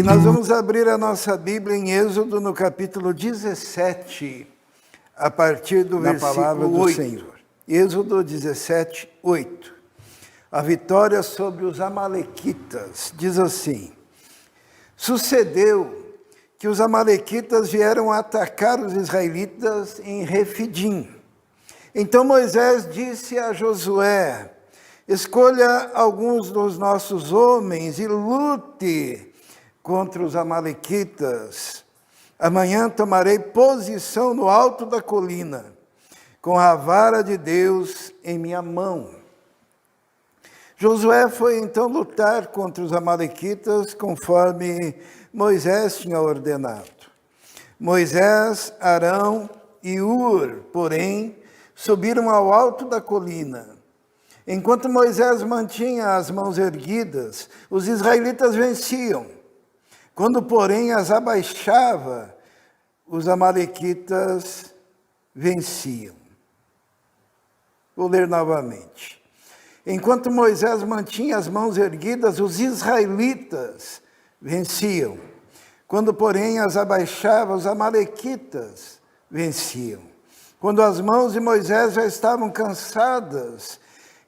nós vamos abrir a nossa Bíblia em Êxodo, no capítulo 17, a partir do versículo 8. Senhor. Êxodo 17, 8. A vitória sobre os amalequitas. Diz assim: sucedeu que os amalequitas vieram atacar os israelitas em Refidim. Então Moisés disse a Josué: escolha alguns dos nossos homens e lute contra os amalequitas. Amanhã tomarei posição no alto da colina, com a vara de Deus em minha mão. Josué foi então lutar contra os amalequitas, conforme Moisés tinha ordenado. Moisés, Arão e Hur, porém, subiram ao alto da colina. Enquanto Moisés mantinha as mãos erguidas, os israelitas venciam. Quando, porém, as abaixava, os amalequitas venciam. Vou ler novamente. Enquanto Moisés mantinha as mãos erguidas, os israelitas venciam. Quando, porém, as abaixava, os amalequitas venciam. Quando as mãos de Moisés já estavam cansadas,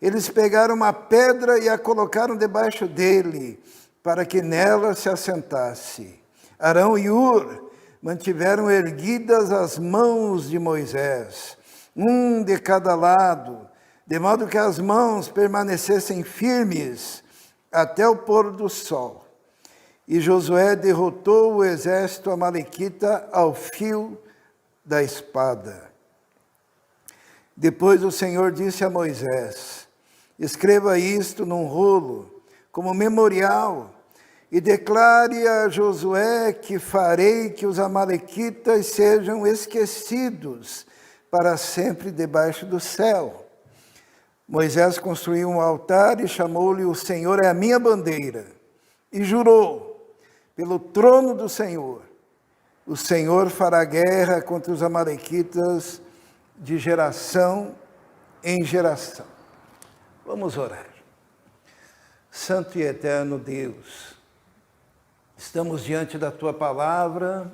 eles pegaram uma pedra e a colocaram debaixo dele, para que nela se assentasse. Arão e Hur mantiveram erguidas as mãos de Moisés, um de cada lado, de modo que as mãos permanecessem firmes até o pôr do sol. E Josué derrotou o exército amalequita ao fio da espada. Depois o Senhor disse a Moisés: escreva isto num rolo, como memorial, e declare a Josué que farei que os amalequitas sejam esquecidos para sempre debaixo do céu. Moisés construiu um altar e chamou-lhe: o Senhor é a minha bandeira. E jurou, pelo trono do Senhor: o Senhor fará guerra contra os amalequitas de geração em geração. Vamos orar. Santo e eterno Deus, estamos diante da Tua palavra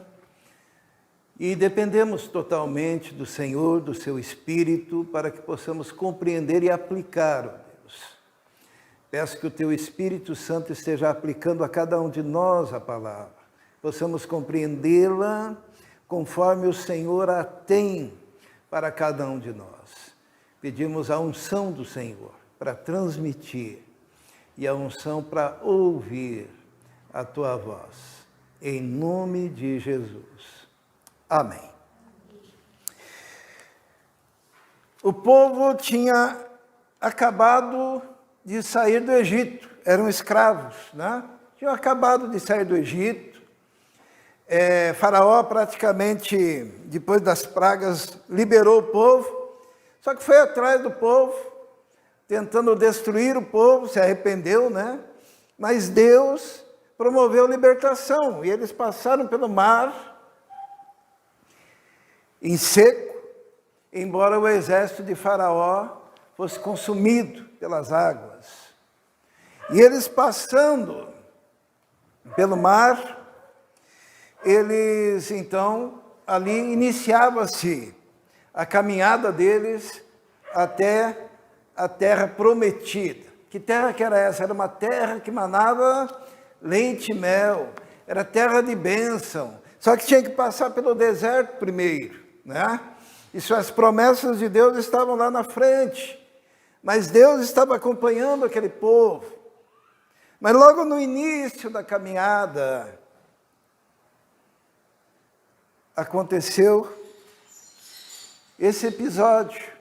e dependemos totalmente do Senhor, do Seu Espírito, para que possamos compreender e aplicar, ó Deus. Peço que o Teu Espírito Santo esteja aplicando a cada um de nós a palavra, possamos compreendê-la conforme o Senhor a tem para cada um de nós. Pedimos a unção do Senhor para transmitir e a unção para ouvir a Tua voz. Em nome de Jesus. Amém. O povo tinha acabado de sair do Egito, eram escravos, né? Tinham acabado de sair do Egito. Faraó praticamente, depois das pragas, liberou o povo, só que foi atrás do povo, tentando destruir o povo, se arrependeu, né? Mas Deus promoveu libertação, e eles passaram pelo mar em seco, embora o exército de Faraó fosse consumido pelas águas. E eles passando pelo mar, eles então, ali iniciava-se a caminhada deles até a terra prometida. Que terra que era essa? Era uma terra que manava leite e mel, era terra de bênção, só que tinha que passar pelo deserto primeiro, né? Isso, as promessas de Deus estavam lá na frente, mas Deus estava acompanhando aquele povo. Mas logo no início da caminhada, aconteceu esse episódio.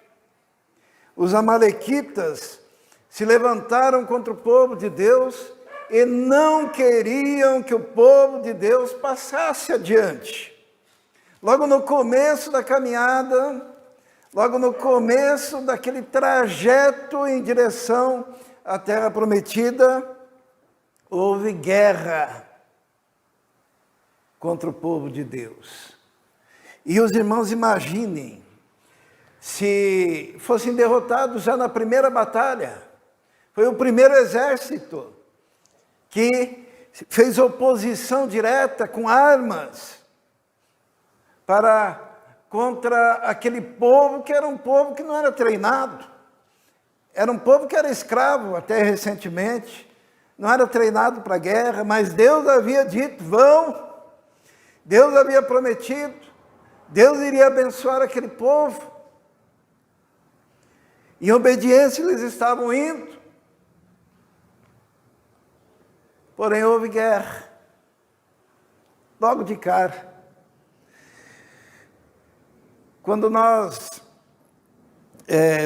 Os amalequitas se levantaram contra o povo de Deus e não queriam que o povo de Deus passasse adiante. Logo no começo da caminhada, logo no começo daquele trajeto em direção à terra prometida, houve guerra contra o povo de Deus. E os irmãos imaginem, se fossem derrotados já na primeira batalha, foi o primeiro exército que fez oposição direta com armas contra aquele povo que era um povo que não era treinado. Era um povo que era escravo até recentemente, não era treinado para a guerra, mas Deus havia dito, vão. Deus havia prometido, Deus iria abençoar aquele povo. Em obediência eles estavam indo. Porém houve guerra, logo de cara. Quando nós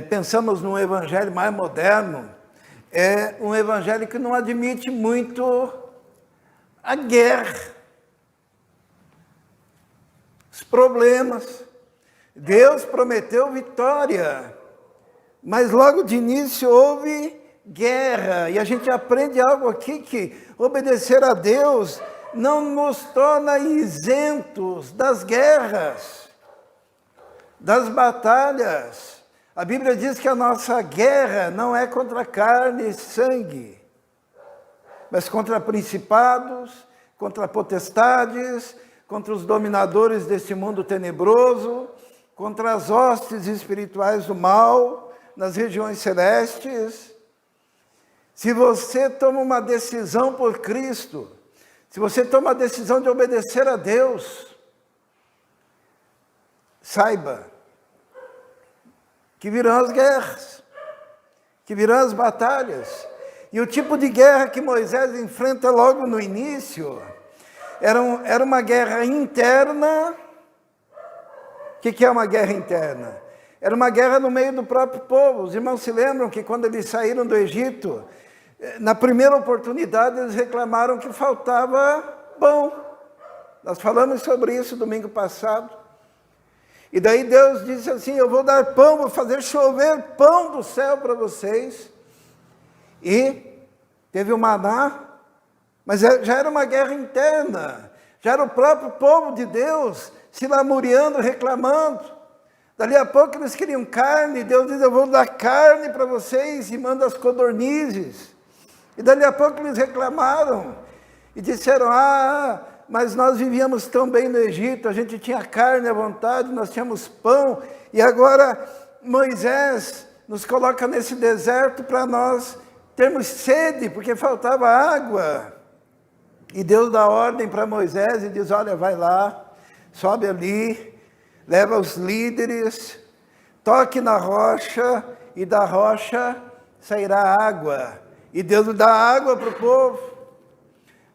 pensamos num evangelho mais moderno, é um evangelho que não admite muito a guerra, os problemas. Deus prometeu vitória, mas logo de início houve guerra. E a gente aprende algo aqui, que obedecer a Deus não nos torna isentos das guerras, das batalhas. A Bíblia diz que a nossa guerra não é contra carne e sangue, mas contra principados, contra potestades, contra os dominadores deste mundo tenebroso, contra as hostes espirituais do mal nas regiões celestes. Se você toma uma decisão por Cristo, se você toma a decisão de obedecer a Deus, saiba que virão as guerras, que virão as batalhas. E o tipo de guerra que Moisés enfrenta logo no início era uma guerra interna. O que é uma guerra interna? Era uma guerra no meio do próprio povo. Os irmãos se lembram que quando eles saíram do Egito, na primeira oportunidade eles reclamaram que faltava pão. Nós falamos sobre isso domingo passado. E daí Deus disse assim, eu vou dar pão, vou fazer chover pão do céu para vocês. E teve o maná, mas já era uma guerra interna. Já era o próprio povo de Deus se lamuriando, reclamando. Dali a pouco eles queriam carne, Deus diz, eu vou dar carne para vocês, e manda as codornizes. E dali a pouco eles reclamaram, e disseram, mas nós vivíamos tão bem no Egito, a gente tinha carne à vontade, nós tínhamos pão, e agora Moisés nos coloca nesse deserto para nós termos sede, porque faltava água. E Deus dá ordem para Moisés e diz, olha, vai lá, sobe ali, leva os líderes, toque na rocha, e da rocha sairá água. E Deus dá água para o povo.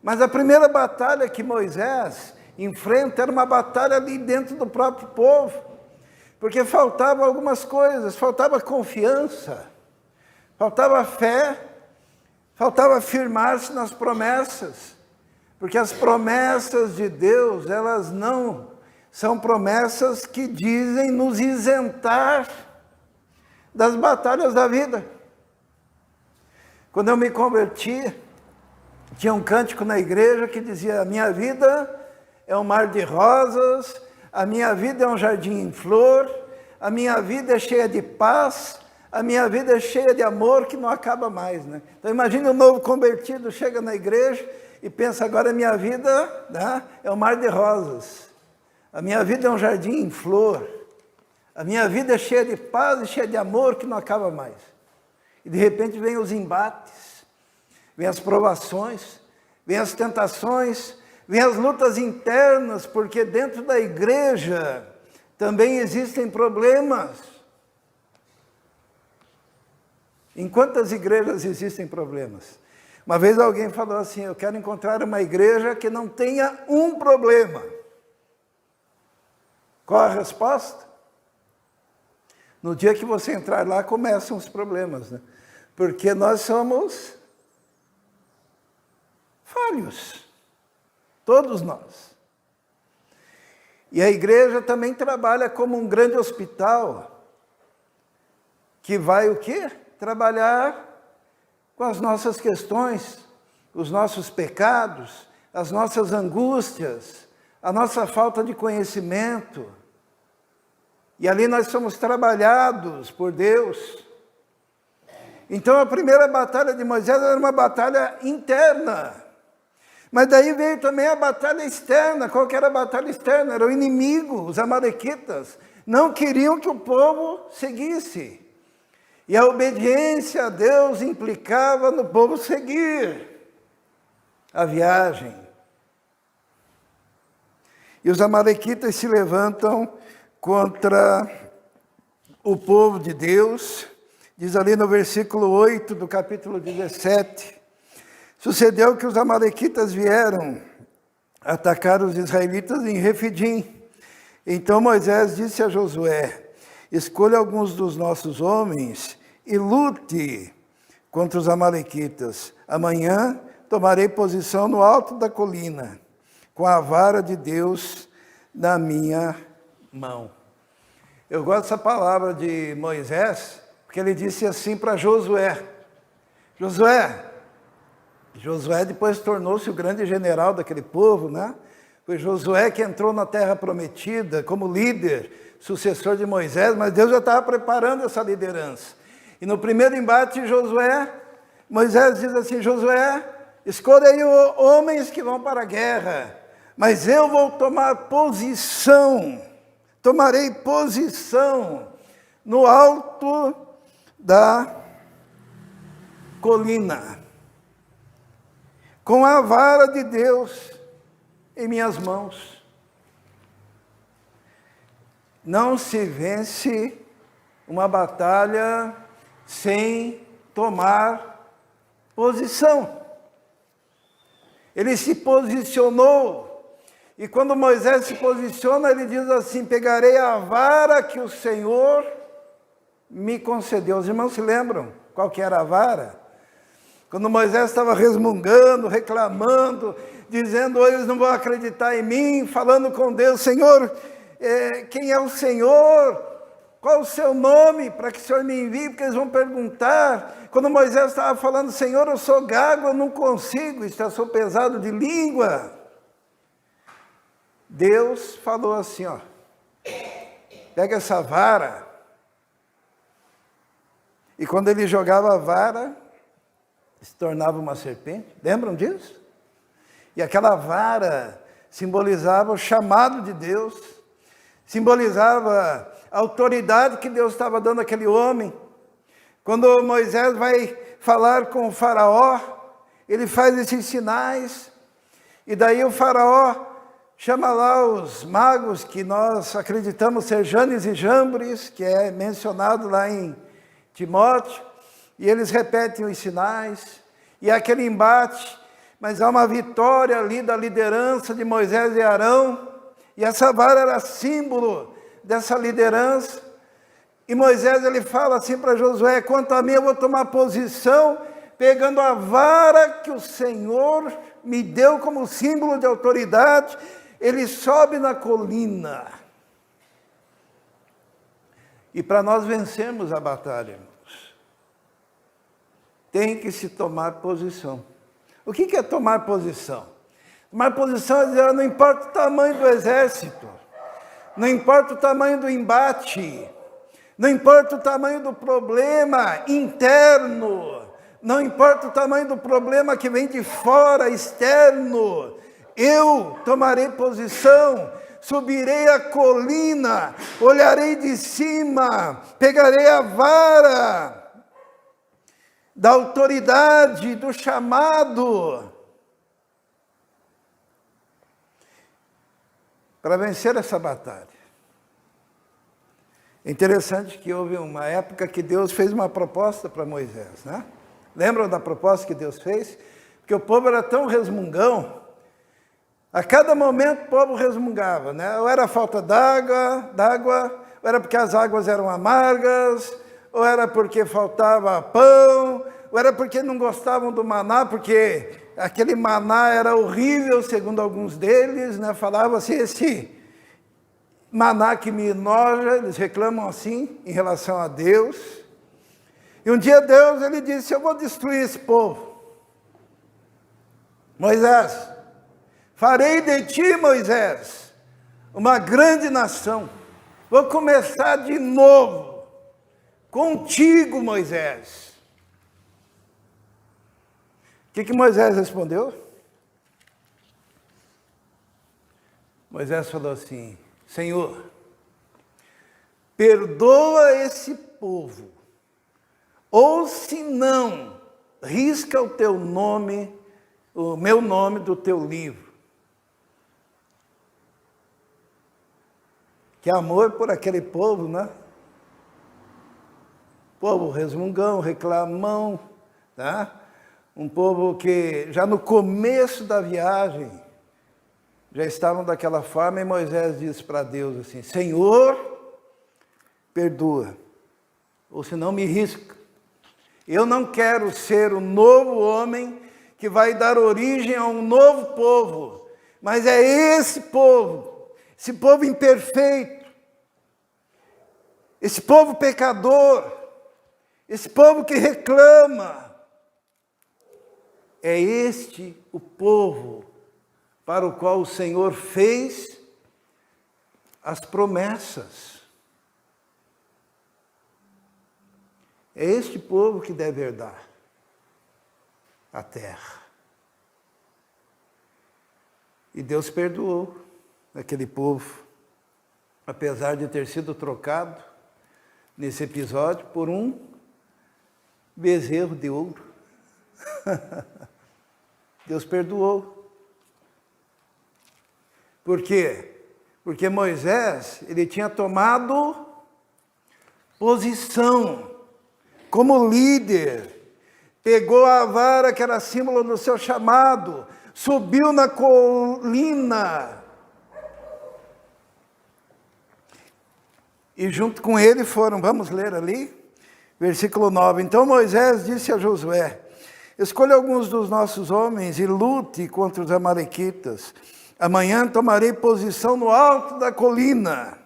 Mas a primeira batalha que Moisés enfrenta era uma batalha ali dentro do próprio povo, porque faltavam algumas coisas, faltava confiança, faltava fé, faltava firmar-se nas promessas, porque as promessas de Deus, elas não são promessas que dizem nos isentar das batalhas da vida. Quando eu me converti, tinha um cântico na igreja que dizia, a minha vida é um mar de rosas, a minha vida é um jardim em flor, a minha vida é cheia de paz, a minha vida é cheia de amor que não acaba mais, né? Então imagine um novo convertido, chega na igreja e pensa, agora a minha vida, né, é um mar de rosas, a minha vida é um jardim em flor, a minha vida é cheia de paz e cheia de amor que não acaba mais. E de repente vem os embates, vem as provações, vem as tentações, vem as lutas internas, porque dentro da igreja também existem problemas. Em quantas igrejas existem problemas? Uma vez alguém falou assim, eu quero encontrar uma igreja que não tenha um problema. Qual a resposta? No dia que você entrar lá, começam os problemas, né? Porque nós somos falhos, todos nós. E a igreja também trabalha como um grande hospital, que vai o quê? Trabalhar com as nossas questões, os nossos pecados, as nossas angústias, a nossa falta de conhecimento. E ali nós somos trabalhados por Deus. Então a primeira batalha de Moisés era uma batalha interna. Mas daí veio também a batalha externa. Qual que era a batalha externa? Era o inimigo, os amalequitas. Não queriam que o povo seguisse. E a obediência a Deus implicava no povo seguir a viagem. E os amalequitas se levantam contra o povo de Deus. Diz ali no versículo 8 do capítulo 17. Sucedeu que os amalequitas vieram atacar os israelitas em Refidim. Então Moisés disse a Josué: escolha alguns dos nossos homens e lute contra os amalequitas. Amanhã tomarei posição no alto da colina, com a vara de Deus na minha mão. Eu gosto dessa palavra de Moisés, porque ele disse assim para Josué. Josué depois tornou-se o grande general daquele povo, né? Foi Josué que entrou na terra prometida como líder, sucessor de Moisés, mas Deus já estava preparando essa liderança. E no primeiro embate, Moisés diz assim: Josué, escolha aí homens que vão para a guerra, mas eu vou tomarei posição no alto da colina, com a vara de Deus em minhas mãos. Não se vence uma batalha sem tomar posição. Ele se posicionou. E quando Moisés se posiciona, ele diz assim: pegarei a vara que o Senhor me concedeu. Os irmãos se lembram qual que era a vara? Quando Moisés estava resmungando, reclamando, dizendo: eles não vão acreditar em mim, falando com Deus: Senhor, quem é o Senhor? Qual o seu nome para que o Senhor me envie? Porque eles vão perguntar. Quando Moisés estava falando: Senhor, eu sou gago, eu não consigo, eu sou pesado de língua. Deus falou assim, ó: pega essa vara. E quando ele jogava a vara, se tornava uma serpente. Lembram disso? E aquela vara simbolizava o chamado de Deus, simbolizava a autoridade que Deus estava dando àquele homem. Quando Moisés vai falar com o faraó, ele faz esses sinais, e daí o faraó chama lá os magos, que nós acreditamos ser Janes e Jambres, que é mencionado lá em Timóteo, e eles repetem os sinais, e aquele embate, mas há uma vitória ali da liderança de Moisés e Arão, e essa vara era símbolo dessa liderança. E Moisés, ele fala assim para Josué: quanto a mim, eu vou tomar posição, pegando a vara que o Senhor me deu como símbolo de autoridade. Ele sobe na colina. E para nós vencermos a batalha, irmãos, tem que se tomar posição. O que é tomar posição? Tomar posição é dizer: não importa o tamanho do exército, não importa o tamanho do embate, não importa o tamanho do problema interno, não importa o tamanho do problema que vem de fora, externo, eu tomarei posição, subirei a colina, olharei de cima, pegarei a vara da autoridade, do chamado, para vencer essa batalha. É interessante que houve uma época que Deus fez uma proposta para Moisés, né? Lembram da proposta que Deus fez? Porque o povo era tão resmungão, a cada momento o povo resmungava, né? Ou era falta d'água, ou era porque as águas eram amargas, ou era porque faltava pão, ou era porque não gostavam do maná, porque aquele maná era horrível, segundo alguns deles, né? Falava assim: esse maná que me enoja. Eles reclamam assim em relação a Deus. E um dia Deus, ele disse: eu vou destruir esse povo. Moisés, farei de ti, Moisés, uma grande nação. Vou começar de novo contigo, Moisés. O que Moisés respondeu? Moisés falou assim: Senhor, perdoa esse povo, ou se não, risca o teu nome, o meu nome do teu livro. Que amor por aquele povo, né? Povo resmungão, reclamão, tá? Um povo que já no começo da viagem já estavam daquela forma, e Moisés disse para Deus assim: Senhor, perdoa, ou senão me risca. Eu não quero ser o novo homem que vai dar origem a um novo povo, mas é esse povo imperfeito, esse povo pecador, esse povo que reclama. É este o povo para o qual o Senhor fez as promessas. É este povo que deve herdar a terra. E Deus perdoou aquele povo, apesar de ter sido trocado nesse episódio por um bezerro de ouro. Deus perdoou. Por quê? Porque Moisés, ele tinha tomado posição como líder, pegou a vara que era símbolo do seu chamado, subiu na colina, e junto com ele foram, vamos ler ali, versículo 9. Então Moisés disse a Josué: escolha alguns dos nossos homens e lute contra os amalequitas. Amanhã tomarei posição no alto da colina,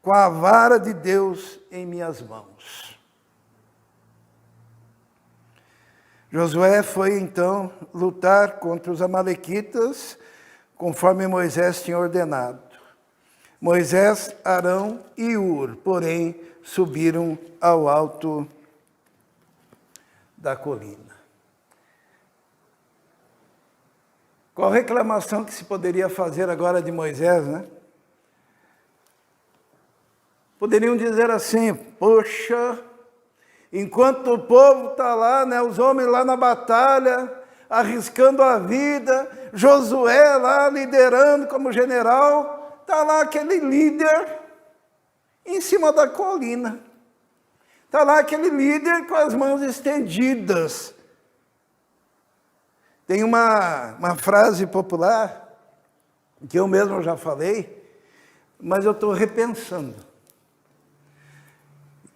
com a vara de Deus em minhas mãos. Josué foi então lutar contra os amalequitas, conforme Moisés tinha ordenado. Moisés, Arão e Hur, porém, subiram ao alto da colina. Qual reclamação que se poderia fazer agora de Moisés, né? Poderiam dizer assim: poxa, enquanto o povo está lá, né, os homens lá na batalha, arriscando a vida, Josué lá liderando como general, está lá aquele líder em cima da colina. Está lá aquele líder com as mãos estendidas. Tem uma frase popular, que eu mesmo já falei, mas eu estou repensando,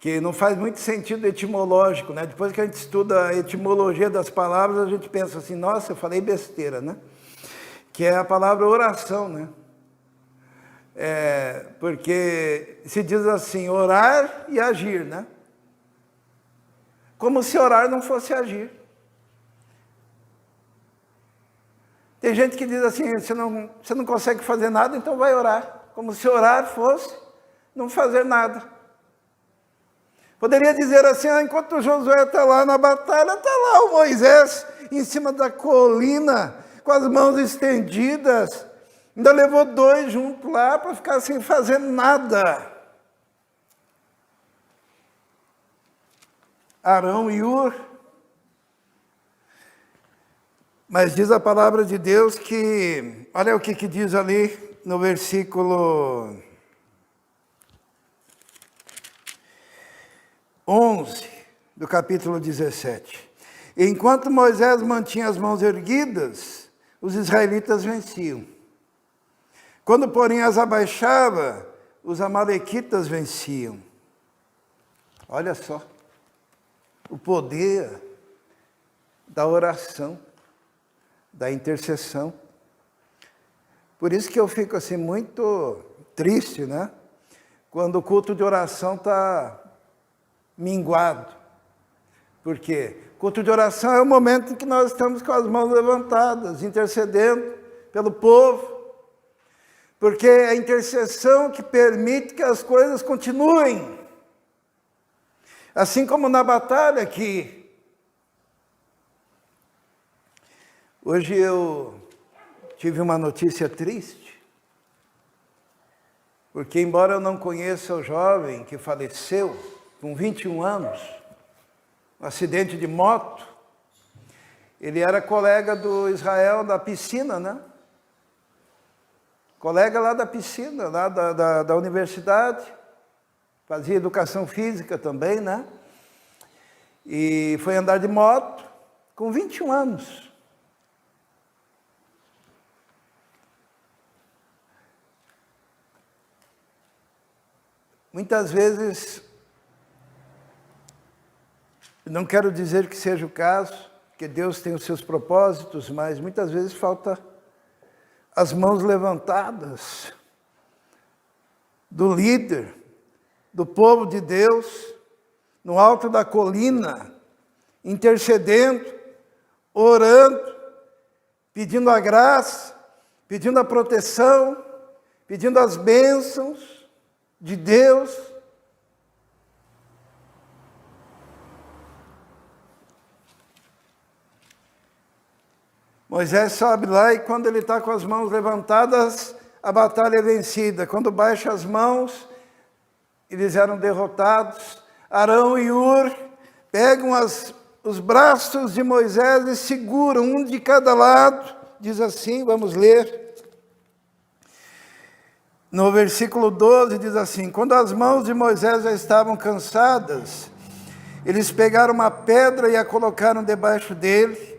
que não faz muito sentido etimológico, né? Depois que a gente estuda a etimologia das palavras, a gente pensa assim: nossa, eu falei besteira, né? Que é a palavra oração, né? Porque se diz assim: orar e agir, né? Como se orar não fosse agir. Tem gente que diz assim: você não consegue fazer nada, então vai orar. Como se orar fosse não fazer nada. Poderia dizer assim: enquanto Josué está lá na batalha, está lá o Moisés em cima da colina, com as mãos estendidas. Ainda levou 2 junto lá para ficar sem fazer nada. Arão e Hur. Mas diz a palavra de Deus que, olha o que diz ali no versículo 11 do capítulo 17. Enquanto Moisés mantinha as mãos erguidas, os israelitas venciam. Quando, porém, as abaixava, os amalequitas venciam. Olha só, o poder da oração, da intercessão. Por isso que eu fico assim muito triste, né? Quando o culto de oração está minguado. Por quê? O culto de oração é o momento em que nós estamos com as mãos levantadas, intercedendo pelo povo. Porque é a intercessão que permite que as coisas continuem. Assim como na batalha aqui. Hoje eu tive uma notícia triste. Porque embora eu não conheça o jovem que faleceu com 21 anos, um acidente de moto, ele era colega do Israel da piscina, né? Colega lá da piscina, lá da universidade, fazia educação física também, né? E foi andar de moto com 21 anos. Muitas vezes, não quero dizer que seja o caso, que Deus tem os seus propósitos, mas muitas vezes falta as mãos levantadas do líder, do povo de Deus, no alto da colina, intercedendo, orando, pedindo a graça, pedindo a proteção, pedindo as bênçãos de Deus. Moisés sobe lá e quando ele está com as mãos levantadas, a batalha é vencida. Quando baixa as mãos, eles eram derrotados. Arão e Hur pegam os braços de Moisés e seguram, um de cada lado. Diz assim, vamos ler. No versículo 12 diz assim: quando as mãos de Moisés já estavam cansadas, eles pegaram uma pedra e a colocaram debaixo dele,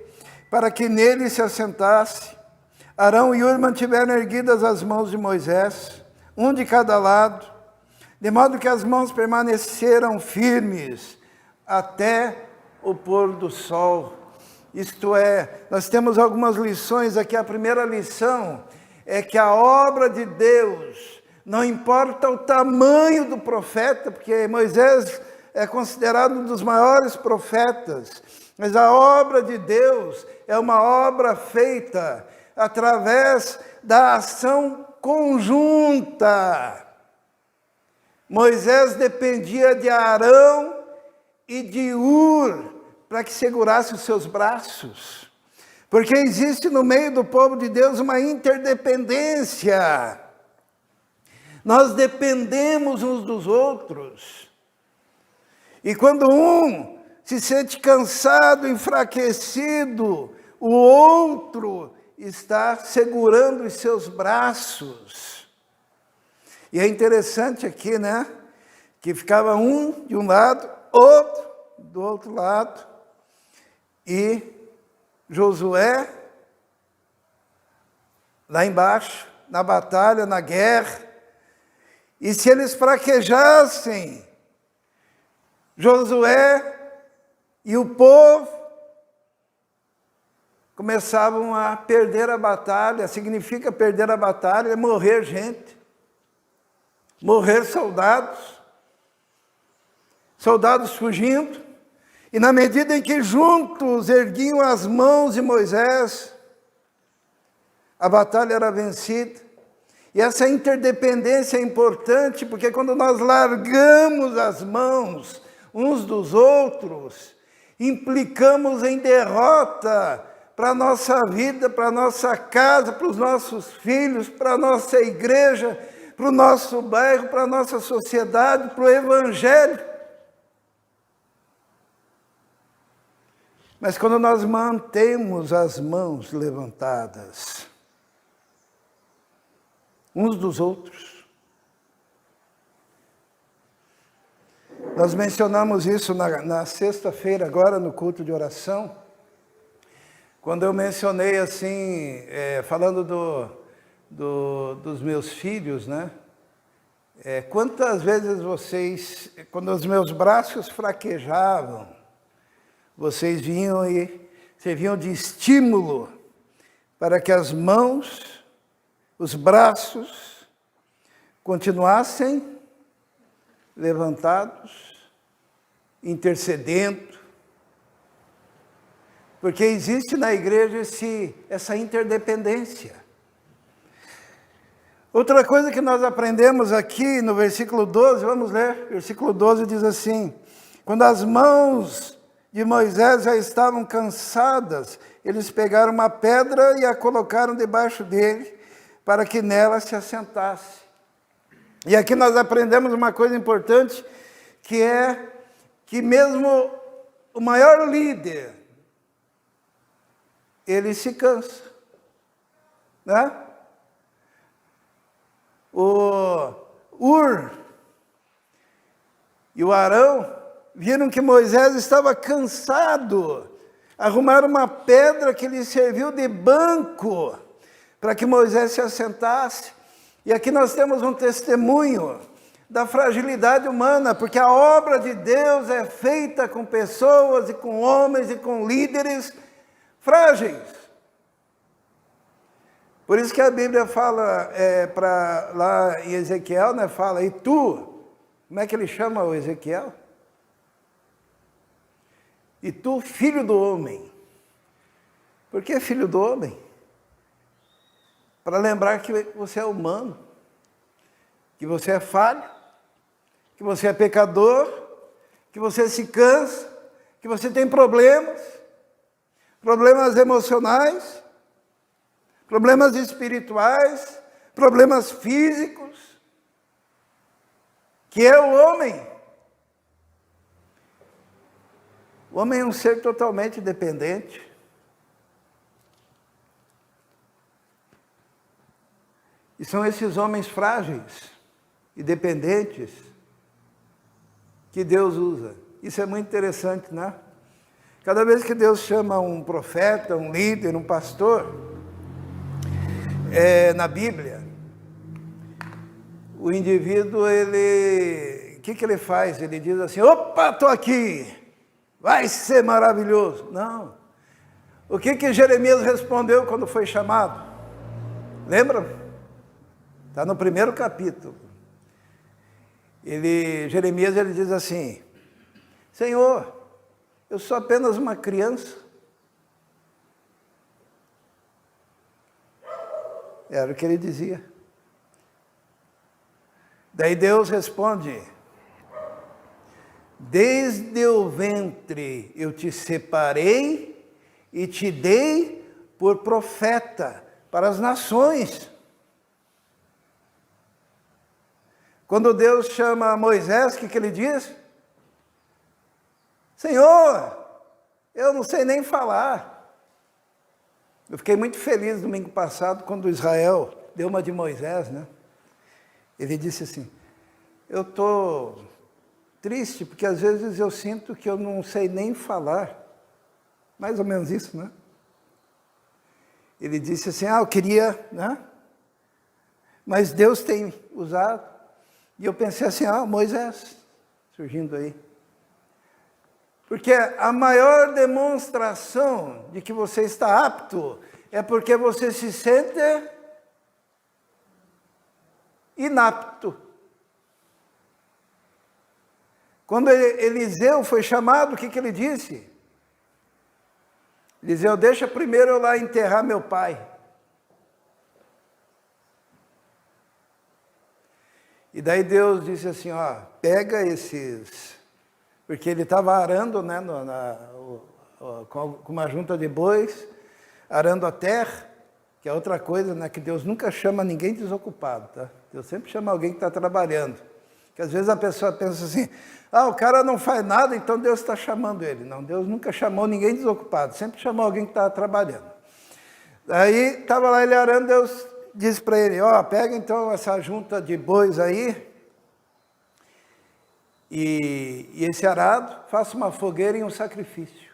para que nele se assentasse. Arão e Hur mantiveram erguidas as mãos de Moisés, um de cada lado, de modo que as mãos permaneceram firmes até o pôr do sol. Isto é, nós temos algumas lições aqui. A primeira lição é que a obra de Deus, não importa o tamanho do profeta, porque Moisés é considerado um dos maiores profetas, mas a obra de Deus é uma obra feita através da ação conjunta. Moisés dependia de Arão e de Hur para que segurasse os seus braços. Porque existe no meio do povo de Deus uma interdependência. Nós dependemos uns dos outros. E quando um se sente cansado, enfraquecido, o outro está segurando os seus braços. E é interessante aqui, né? Que ficava um de um lado, outro do outro lado. E Josué, lá embaixo, na batalha, na guerra. E se eles fraquejassem, Josué e o povo começavam a perder a batalha. Significa perder a batalha, é morrer gente, morrer soldados, soldados fugindo. E na medida em que juntos erguiam as mãos de Moisés, a batalha era vencida. E essa interdependência é importante, porque quando nós largamos as mãos uns dos outros, implicamos em derrota para a nossa vida, para a nossa casa, para os nossos filhos, para a nossa igreja, para o nosso bairro, para a nossa sociedade, para o evangelho. Mas quando nós mantemos as mãos levantadas, uns dos outros, nós mencionamos isso na sexta-feira, agora no culto de oração, quando eu mencionei assim, falando dos meus filhos, né? Quantas vezes vocês, quando os meus braços fraquejavam, vocês vinham e serviam de estímulo para que as mãos, os braços, continuassem levantados, intercedendo, porque existe na igreja essa interdependência. Outra coisa que nós aprendemos aqui no versículo 12, vamos ler, versículo 12 diz assim: quando as mãos de Moisés já estavam cansadas, eles pegaram uma pedra e a colocaram debaixo dele, para que nela se assentasse. E aqui nós aprendemos uma coisa importante, que é que mesmo o maior líder, ele se cansa, né? O Ur e o Arão viram que Moisés estava cansado, arrumaram uma pedra que lhe serviu de banco para que Moisés se assentasse. E aqui nós temos um testemunho da fragilidade humana, porque a obra de Deus é feita com pessoas e com homens e com líderes frágeis. Por isso que a Bíblia fala, lá em Ezequiel, né, fala, e tu, como é que ele chama o Ezequiel? E tu, filho do homem. Por que filho do homem? Para lembrar que você é humano, que você é falho, que você é pecador, que você se cansa, que você tem problemas emocionais, problemas espirituais, problemas físicos, que é o homem. O homem é um ser totalmente dependente. E são esses homens frágeis e dependentes que Deus usa. Isso é muito interessante, né? Cada vez que Deus chama um profeta, um líder, um pastor, na Bíblia, o indivíduo, o que ele faz? Ele diz assim, opa, estou aqui, vai ser maravilhoso. Não. O que Jeremias respondeu quando foi chamado? Lembram? Está no primeiro capítulo. Jeremias diz assim, Senhor, eu sou apenas uma criança. Era o que ele dizia. Daí Deus responde, desde o ventre eu te separei e te dei por profeta para as nações. Quando Deus chama Moisés, o que ele diz? Senhor, eu não sei nem falar. Eu fiquei muito feliz domingo passado, quando Israel deu uma de Moisés, né? Ele disse assim, eu estou triste, porque às vezes eu sinto que eu não sei nem falar. Mais ou menos isso, né? Ele disse assim, eu queria, né? Mas Deus tem usado. E eu pensei assim, Moisés, surgindo aí. Porque a maior demonstração de que você está apto é porque você se sente inapto. Quando Eliseu foi chamado, o que ele disse? Eliseu, deixa primeiro eu lá enterrar meu pai. E daí Deus disse assim, pega esses... Porque ele estava arando, né, com uma junta de bois, arando a terra, que é outra coisa, né, que Deus nunca chama ninguém desocupado, tá? Deus sempre chama alguém que está trabalhando. Que às vezes a pessoa pensa assim, o cara não faz nada, então Deus está chamando ele. Não, Deus nunca chamou ninguém desocupado, sempre chamou alguém que estava trabalhando. Aí estava lá ele arando, Deus disse para ele, pega então essa junta de bois aí, e esse arado, faça uma fogueira e um sacrifício.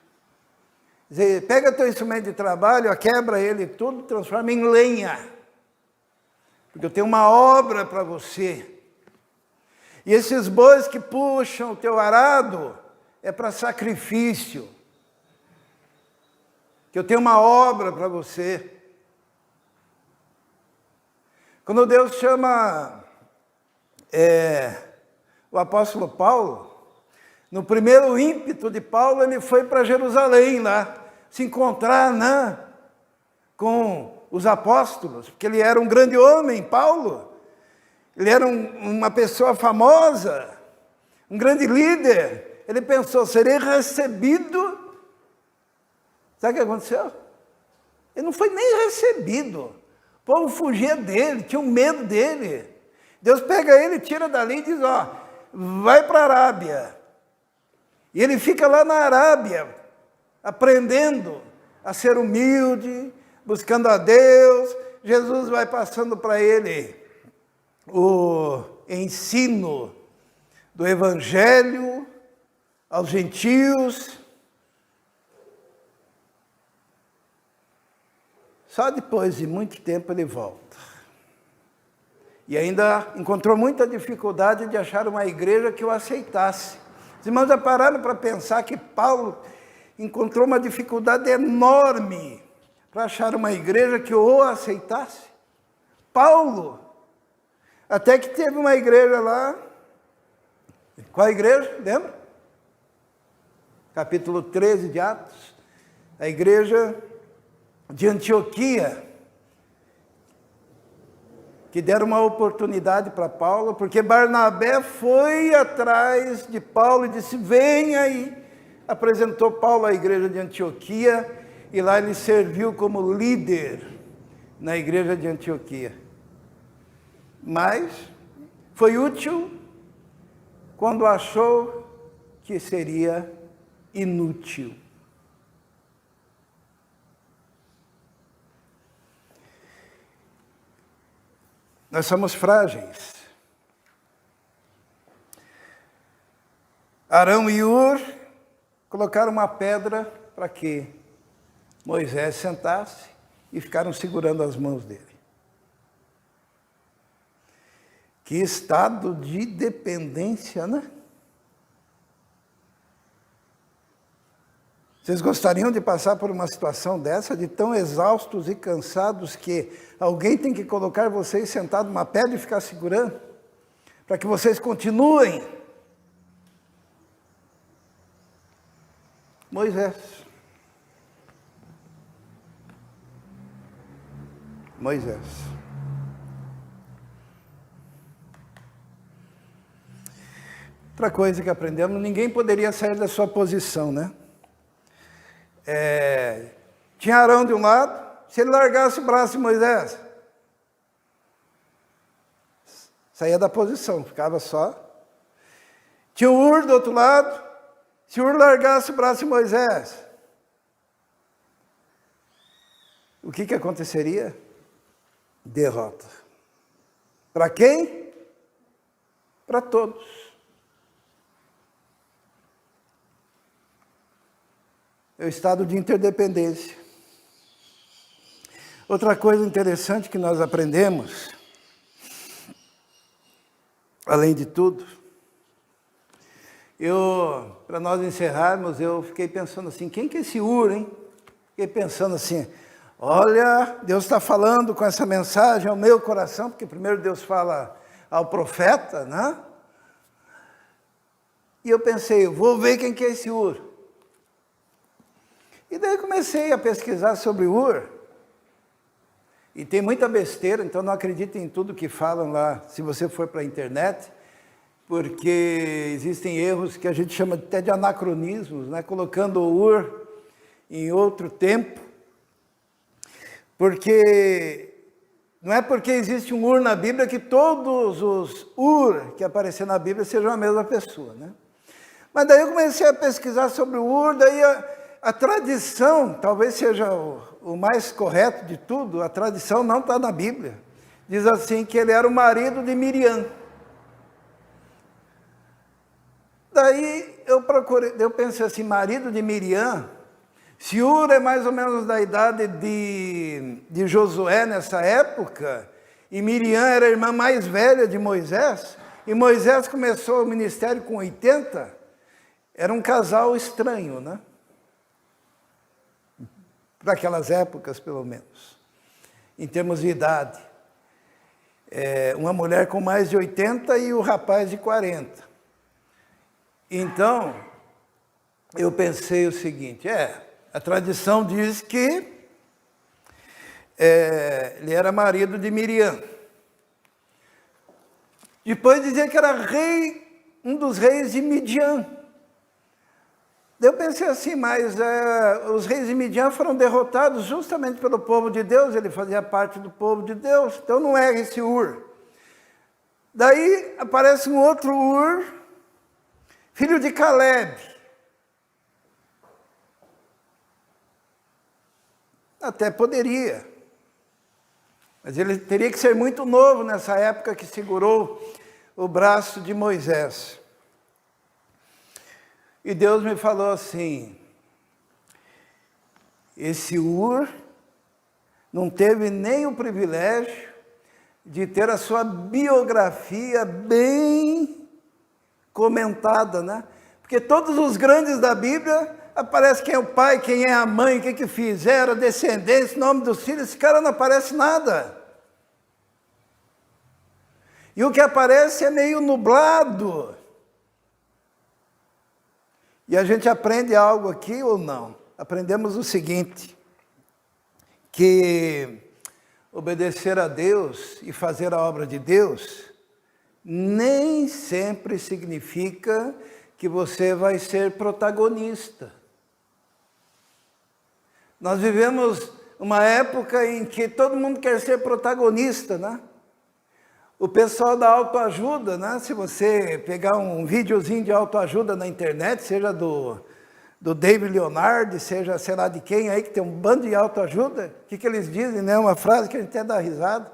Dizer, pega teu instrumento de trabalho, quebra ele tudo, transforma em lenha. Porque eu tenho uma obra para você. E esses bois que puxam o teu arado, é para sacrifício. Que eu tenho uma obra para você. Quando Deus chama o apóstolo Paulo, no primeiro ímpeto de Paulo, ele foi para Jerusalém lá, se encontrar com os apóstolos, porque ele era um grande homem, Paulo. Ele era uma pessoa famosa, um grande líder. Ele pensou, serei recebido. Sabe o que aconteceu? Ele não foi nem recebido. O povo fugia dele, tinha um medo dele. Deus pega ele, tira dali e diz, ó, vai para a Arábia. E ele fica lá na Arábia, aprendendo a ser humilde, buscando a Deus. Jesus vai passando para ele o ensino do Evangelho aos gentios. Só depois de muito tempo ele volta. E ainda encontrou muita dificuldade de achar uma igreja que o aceitasse. Os irmãos já pararam para pensar que Paulo encontrou uma dificuldade enorme para achar uma igreja que o aceitasse? Paulo, até que teve uma igreja lá. Qual igreja? Lembra? Capítulo 13 de Atos. A igreja de Antioquia, que deram uma oportunidade para Paulo, porque Barnabé foi atrás de Paulo e disse, venha, e apresentou Paulo à igreja de Antioquia, e lá ele serviu como líder na igreja de Antioquia. Mas foi útil quando achou que seria inútil. Nós somos frágeis. Arão e Ur colocaram uma pedra para que Moisés sentasse e ficaram segurando as mãos dele. Que estado de dependência, né? Vocês gostariam de passar por uma situação dessa, de tão exaustos e cansados que alguém tem que colocar vocês sentados numa pedra e ficar segurando? Para que vocês continuem? Moisés. Outra coisa que aprendemos, ninguém poderia sair da sua posição, né? Tinha Arão de um lado, se ele largasse o braço de Moisés, saía da posição, ficava só. Tinha o Ur do outro lado, se o Ur largasse o braço de Moisés, o que aconteceria? Derrota. Para quem? Para todos. É o estado de interdependência. Outra coisa interessante que nós aprendemos, além de tudo, para nós encerrarmos, eu fiquei pensando assim, quem que é esse Ur, hein? Fiquei pensando assim, olha, Deus está falando com essa mensagem ao meu coração, porque primeiro Deus fala ao profeta, né? E eu pensei, vou ver quem que é esse Ur. E daí comecei a pesquisar sobre Ur. E tem muita besteira, então não acreditem em tudo que falam lá, se você for para a internet, porque existem erros que a gente chama até de anacronismos, né? Colocando o Ur em outro tempo. Porque não é porque existe um Ur na Bíblia que todos os Ur que apareceram na Bíblia sejam a mesma pessoa, né? Mas daí eu comecei a pesquisar sobre o Ur, daí a tradição, talvez seja o mais correto de tudo, a tradição não está na Bíblia. Diz assim que ele era o marido de Miriam. Daí eu pensei assim, marido de Miriam, se Ur é mais ou menos da idade de Josué nessa época, e Miriam era a irmã mais velha de Moisés, e Moisés começou o ministério com 80, era um casal estranho, né? Para aquelas épocas, pelo menos, em termos de idade. Uma mulher com mais de 80 e o rapaz de 40. Então, eu pensei o seguinte, a tradição diz que ele era marido de Miriam. Depois dizia que era um dos reis de Midian. Eu pensei assim, mas os reis de Midian foram derrotados justamente pelo povo de Deus, ele fazia parte do povo de Deus, então não é esse Ur. Daí aparece um outro Ur, filho de Caleb. Até poderia, mas ele teria que ser muito novo nessa época que segurou o braço de Moisés. E Deus me falou assim, esse Ur não teve nem o privilégio de ter a sua biografia bem comentada, né? Porque todos os grandes da Bíblia, aparece quem é o pai, quem é a mãe, o que fizeram, a descendência, nome dos filhos, esse cara não aparece nada. E o que aparece é meio nublado. E a gente aprende algo aqui ou não? Aprendemos o seguinte, que obedecer a Deus e fazer a obra de Deus nem sempre significa que você vai ser protagonista. Nós vivemos uma época em que todo mundo quer ser protagonista, né? O pessoal da autoajuda, né? Se você pegar um videozinho de autoajuda na internet, seja do David Leonardo, seja sei lá de quem aí, que tem um bando de autoajuda, o que eles dizem, né? Uma frase que a gente até dá risada,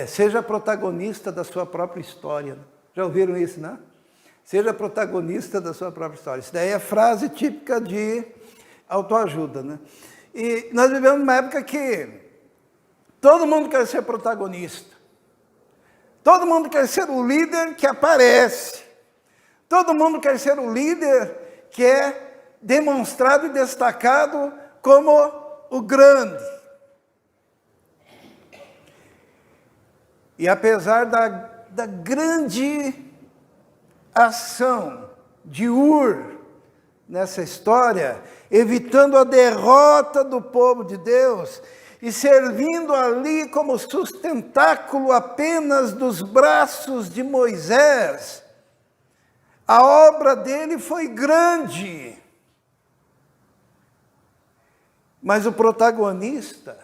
seja protagonista da sua própria história. Já ouviram isso, né? Seja protagonista da sua própria história. Isso daí é frase típica de autoajuda, né? E nós vivemos numa época que todo mundo quer ser protagonista. Todo mundo quer ser o líder que aparece. Todo mundo quer ser o líder que é demonstrado e destacado como o grande. E apesar da grande ação de Ur nessa história, evitando a derrota do povo de Deus e servindo ali como sustentáculo apenas dos braços de Moisés, a obra dele foi grande. Mas o protagonista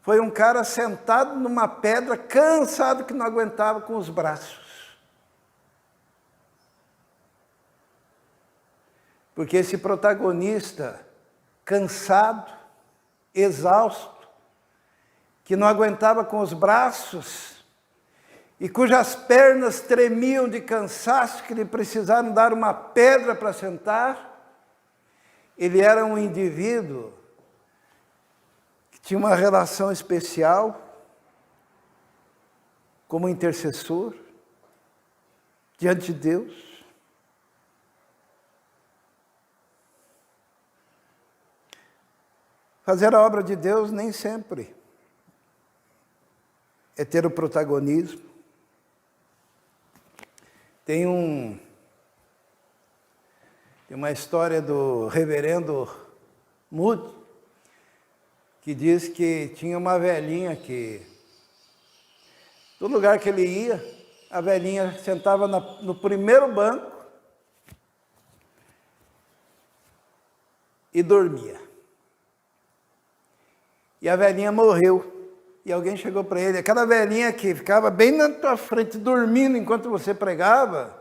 foi um cara sentado numa pedra, cansado que não aguentava com os braços. Porque esse protagonista, cansado, exausto, que não aguentava com os braços e cujas pernas tremiam de cansaço, que lhe precisaram dar uma pedra para sentar, ele era um indivíduo que tinha uma relação especial como intercessor diante de Deus. Fazer a obra de Deus nem sempre é ter o protagonismo. Tem uma história do reverendo Moody, que diz que tinha uma velhinha que, todo lugar que ele ia, a velhinha sentava no primeiro banco e dormia. E a velhinha morreu. E alguém chegou para ele, aquela velhinha que ficava bem na tua frente, dormindo enquanto você pregava,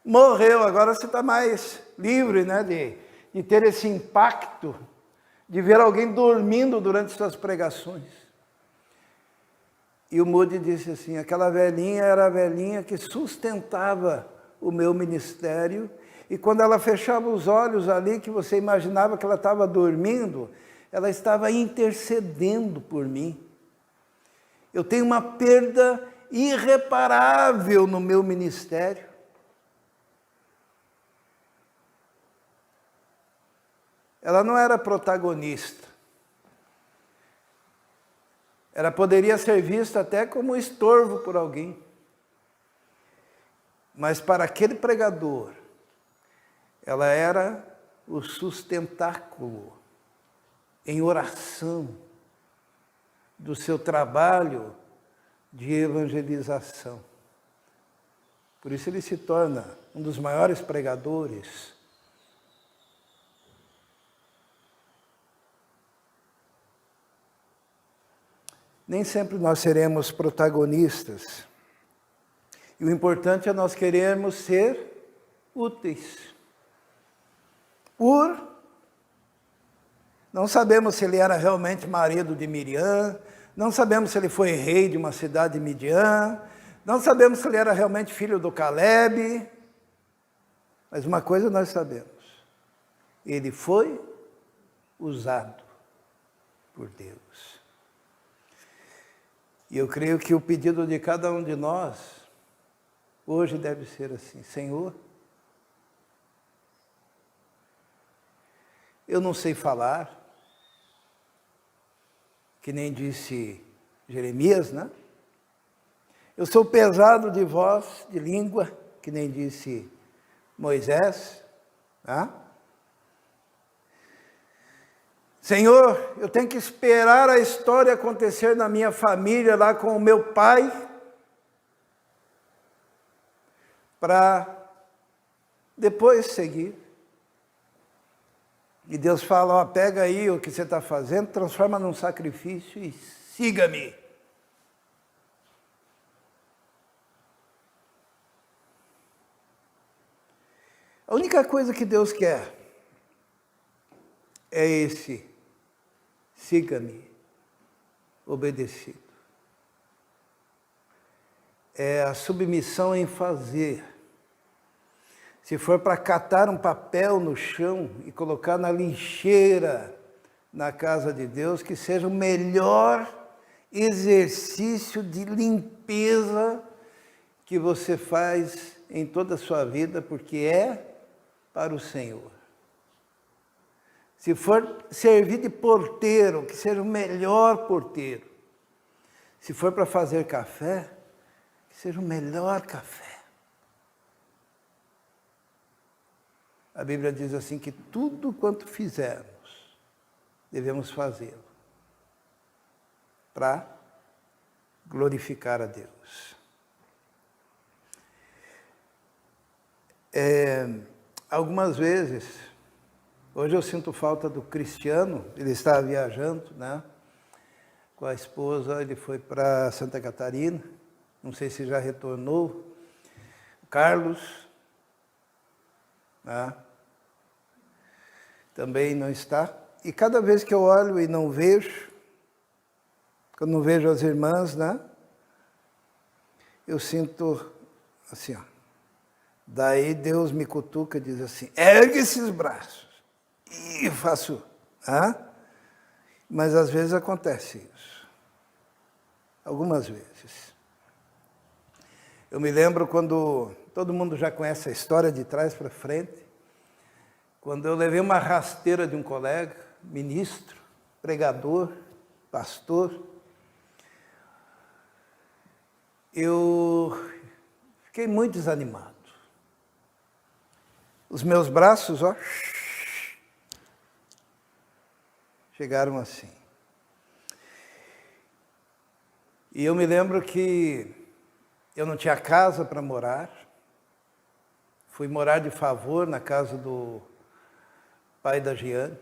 morreu. Agora você está mais livre, né, de ter esse impacto, de ver alguém dormindo durante suas pregações. E o Moody disse assim, aquela velhinha era a velhinha que sustentava o meu ministério, e quando ela fechava os olhos ali, que você imaginava que ela estava dormindo, ela estava intercedendo por mim. Eu tenho uma perda irreparável no meu ministério. Ela não era protagonista. Ela poderia ser vista até como estorvo por alguém. Mas para aquele pregador, ela era o sustentáculo em oração do seu trabalho de evangelização. Por isso ele se torna um dos maiores pregadores. Nem sempre nós seremos protagonistas. E o importante é nós querermos ser úteis. Não sabemos se ele era realmente marido de Miriam, não sabemos se ele foi rei de uma cidade de Midian, não sabemos se ele era realmente filho do Caleb, mas uma coisa nós sabemos, ele foi usado por Deus. E eu creio que o pedido de cada um de nós, hoje deve ser assim: Senhor, eu não sei falar, que nem disse Jeremias, né? Eu sou pesado de voz, de língua, que nem disse Moisés, né? Senhor, eu tenho que esperar a história acontecer na minha família, lá com o meu pai, para depois seguir. E Deus fala, ó, pega aí o que você está fazendo, transforma num sacrifício e siga-me. A única coisa que Deus quer é esse, siga-me, obedecido. É a submissão em fazer. Se for para catar um papel no chão e colocar na lixeira na casa de Deus, que seja o melhor exercício de limpeza que você faz em toda a sua vida, porque é para o Senhor. Se for servir de porteiro, que seja o melhor porteiro. Se for para fazer café, que seja o melhor café. A Bíblia diz assim que tudo quanto fizermos, devemos fazê-lo para glorificar a Deus. Algumas vezes, hoje eu sinto falta do Cristiano, ele estava viajando, né? Com a esposa, ele foi para Santa Catarina, não sei se já retornou. O Carlos, né? Também não está. E cada vez que eu olho e não vejo, quando não vejo as irmãs, né? Eu sinto assim, ó. Daí Deus me cutuca e diz assim, ergue esses braços. E eu faço, mas às vezes acontece isso. Algumas vezes. Eu me lembro quando, todo mundo já conhece a história de trás para frente, quando eu levei uma rasteira de um colega, ministro, pregador, pastor, eu fiquei muito desanimado. Os meus braços, ó, chegaram assim. E eu me lembro que eu não tinha casa para morar, fui morar de favor na casa do pai da Giane,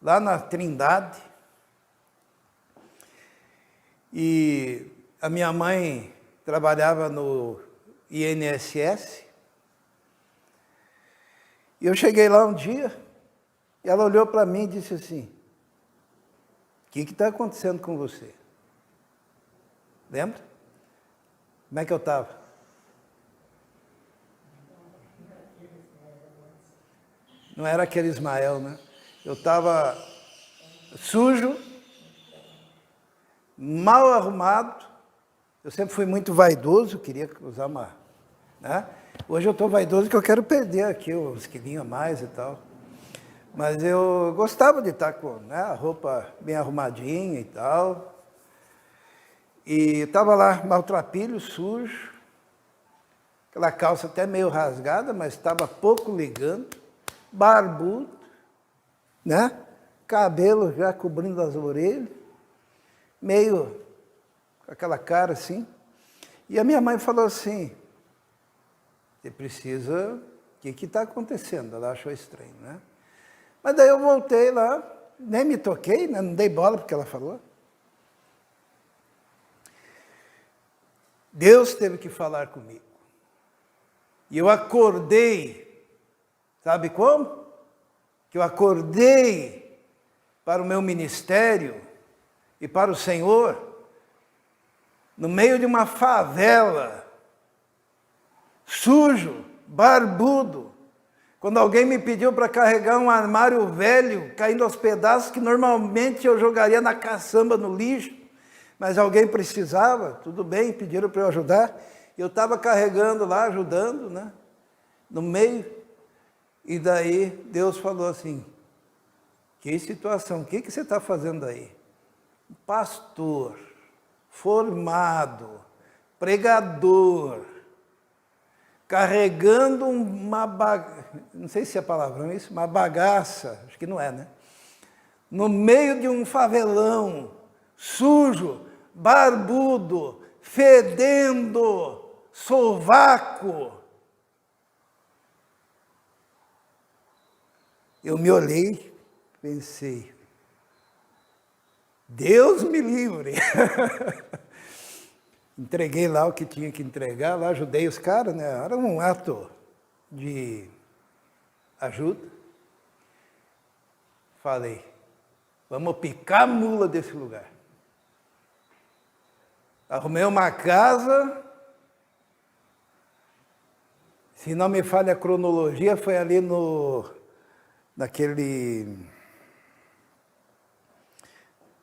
lá na Trindade, e a minha mãe trabalhava no INSS, e eu cheguei lá um dia, e ela olhou para mim e disse assim, o que está acontecendo com você? Lembra? Como é que eu estava? Não era aquele Ismael, né? Eu estava sujo, mal arrumado. Eu sempre fui muito vaidoso, queria usar uma... né? Hoje eu estou vaidoso porque eu quero perder aqui uns quilinhos a mais e tal. Mas eu gostava de estar com, né, a roupa bem arrumadinha e tal. E estava lá, maltrapilho, sujo. Aquela calça até meio rasgada, mas estava pouco ligando. Barbudo, né? Cabelo já cobrindo as orelhas. Meio com aquela cara assim. E a minha mãe falou assim, você precisa... O que está acontecendo? Ela achou estranho, né? Mas daí eu voltei lá, nem me toquei, né? Não dei bola porque ela falou. Deus teve que falar comigo. E eu acordei, sabe como? Que eu acordei para o meu ministério e para o Senhor, no meio de uma favela, sujo, barbudo, quando alguém me pediu para carregar um armário velho, caindo aos pedaços, que normalmente eu jogaria na caçamba, no lixo, mas alguém precisava, tudo bem, pediram para eu ajudar, eu estava carregando lá, ajudando, né, no meio, e daí Deus falou assim, que situação, o que você está fazendo aí? Pastor, formado, pregador, carregando não sei se é palavrão isso, uma bagaça, acho que não é, né? No meio de um favelão, sujo, barbudo, fedendo, sovaco. Eu me olhei, pensei, Deus me livre. Entreguei lá o que tinha que entregar, lá ajudei os caras, né? Era um ato de ajuda. Falei, vamos picar a mula desse lugar. Arrumei uma casa, se não me falha a cronologia, foi ali naquele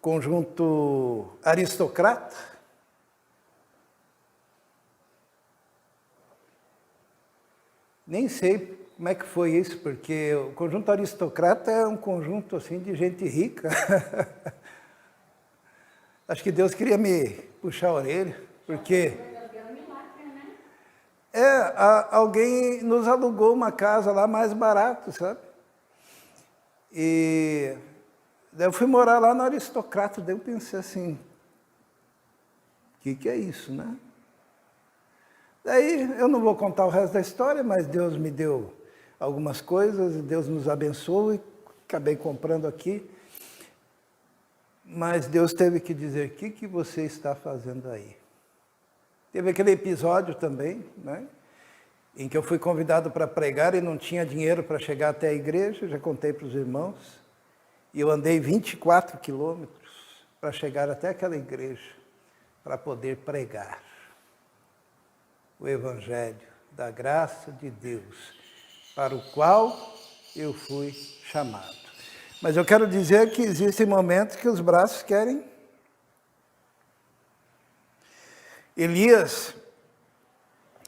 conjunto aristocrata. Nem sei como é que foi isso, porque o conjunto aristocrata é um conjunto assim de gente rica. Acho que Deus queria me puxar a orelha, porque alguém nos alugou uma casa lá mais barato, sabe? E daí eu fui morar lá no aristocrata, daí eu pensei assim, o que é isso, né? Daí eu não vou contar o resto da história, mas Deus me deu algumas coisas, Deus nos abençoou e acabei comprando aqui. Mas Deus teve que dizer, o que você está fazendo aí? Teve aquele episódio também, né, em que eu fui convidado para pregar e não tinha dinheiro para chegar até a igreja, já contei para os irmãos, e eu andei 24 quilômetros para chegar até aquela igreja, para poder pregar o Evangelho da graça de Deus, para o qual eu fui chamado. Mas eu quero dizer que existem momentos que os braços querem. Elias,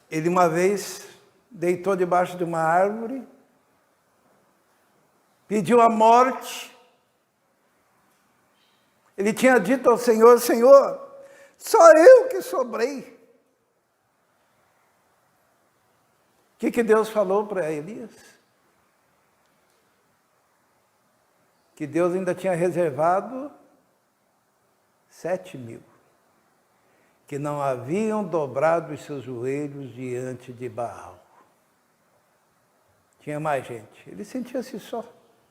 ele uma vez deitou debaixo de uma árvore, pediu a morte. Ele tinha dito ao Senhor, Senhor, só eu que sobrei. O que Deus falou para Elias? Que Deus ainda tinha reservado 7.000, que não haviam dobrado os seus joelhos diante de Baal. Tinha mais gente. Ele sentia-se só.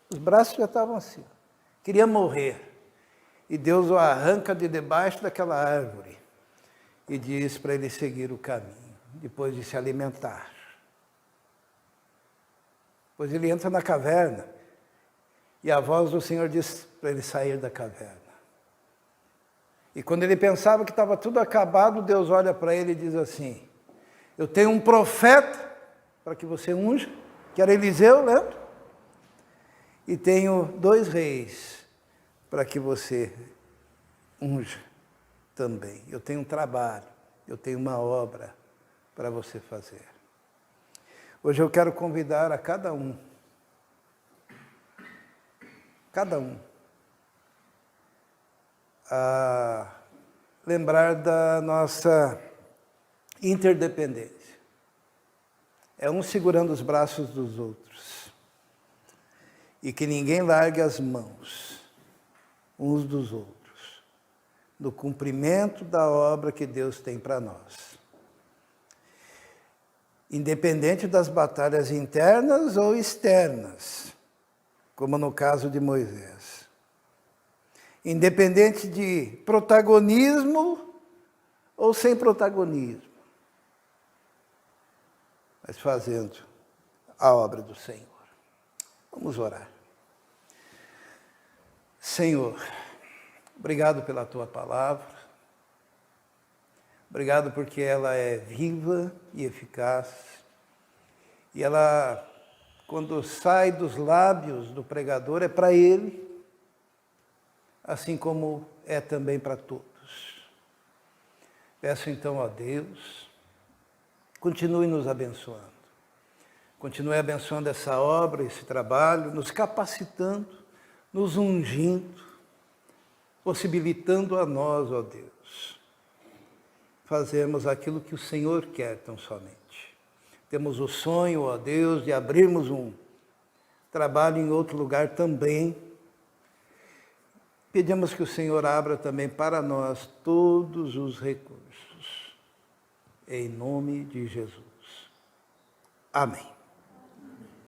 Os braços já estavam assim. Queria morrer. E Deus o arranca de debaixo daquela árvore e diz para ele seguir o caminho, depois de se alimentar. Depois ele entra na caverna e a voz do Senhor diz para ele sair da caverna. E quando ele pensava que estava tudo acabado, Deus olha para ele e diz assim, eu tenho um profeta para que você unja, que era Eliseu, lembra? E tenho 2 reis para que você unja também. Eu tenho um trabalho, eu tenho uma obra para você fazer. Hoje eu quero convidar a cada um, a lembrar da nossa interdependência. É um segurando os braços dos outros. E que ninguém largue as mãos uns dos outros, no cumprimento da obra que Deus tem para nós. Independente das batalhas internas ou externas, como no caso de Moisés. Independente de protagonismo ou sem protagonismo, mas fazendo a obra do Senhor. Vamos orar. Senhor, obrigado pela tua palavra, obrigado porque ela é viva e eficaz, e ela, quando sai dos lábios do pregador, é para ele, assim como é também para todos. Peço então, ó Deus, continue nos abençoando. Continue abençoando essa obra, esse trabalho, nos capacitando, nos ungindo, possibilitando a nós, ó Deus, fazermos aquilo que o Senhor quer tão somente. Temos o sonho, ó Deus, de abrirmos um trabalho em outro lugar também. Pedimos que o Senhor abra também para nós todos os recursos. Em nome de Jesus. Amém.